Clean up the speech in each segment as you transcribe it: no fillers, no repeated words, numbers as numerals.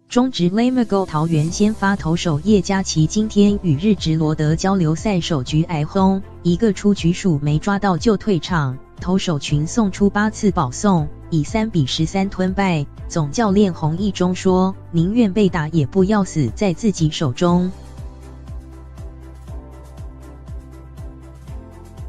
中职 Lamigo 桃园先发投手叶嘉琪今天与日职罗德交流赛首局挨轰，一个出局数没抓到就退场，投手群送出8次保送，以3-13吞败。总教练洪一中说：“宁愿被打也不要死在自己手中。”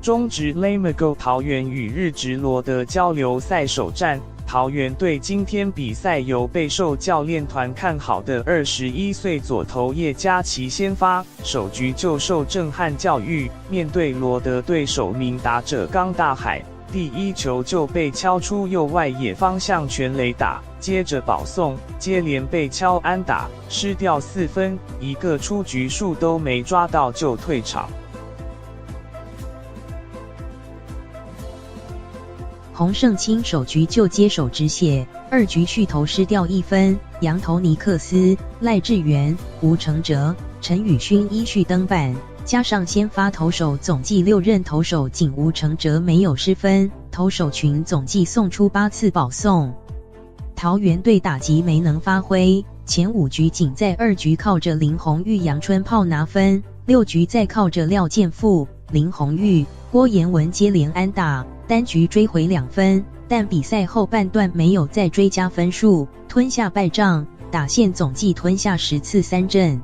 中职 Lamigo 桃园与日职罗德交流赛首战。桃园队今天比赛由备受教练团看好的21岁左投叶嘉琪先发，首局就受震撼教育，面对罗德队首名打者冈大海，第一球就被敲出右外野方向全垒打，接着保送，接连被敲安打，失掉4分，一个出局数都没抓到就退场。洪胜清首局就接手止血，二局续投失掉1分，羊头尼克斯、赖志源、吴承哲、陈宇勋依序登板，加上先发投手总计6任投手仅吴承哲没有失分，投手群总计送出8次保送。桃园队打击没能发挥，前5局仅在2局靠着林红玉、杨春炮拿分，6局再靠着廖健富、林红玉、郭彦文接连安打，单局追回2分，但比赛后半段没有再追加分数，吞下败仗，打线总计吞下10次3振。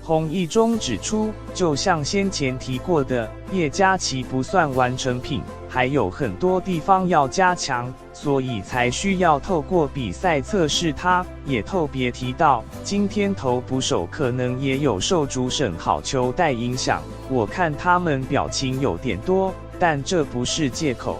洪一中指出，就像先前提过的，叶嘉琪不算完成品，还有很多地方要加强，所以才需要透过比赛测试他。也特别提到，今天投捕手可能也有受主审好球带影响，我看他们表情有点多，但这不是借口。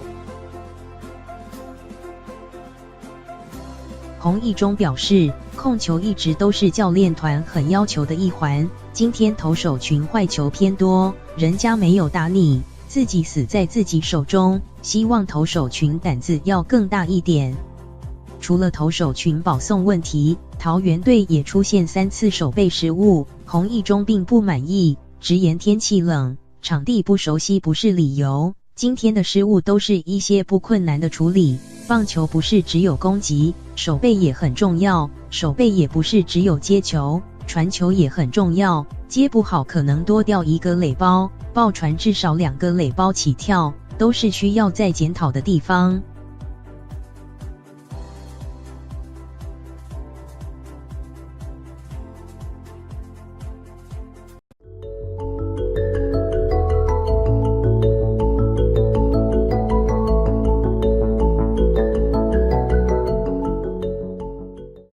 洪一中表示，控球一直都是教练团很要求的一环，今天投手群坏球偏多，人家没有打你，自己死在自己手中，希望投手群胆子要更大一点。除了投手群保送问题，桃园队也出现3次守备失误，洪一中并不满意，直言天气冷，场地不熟悉不是理由，今天的失误都是一些不困难的处理。棒球不是只有攻击，守备也很重要，守备也不是只有接球，传球也很重要，接不好可能多掉1个垒包，爆传至少2个垒包起跳，都是需要再检讨的地方。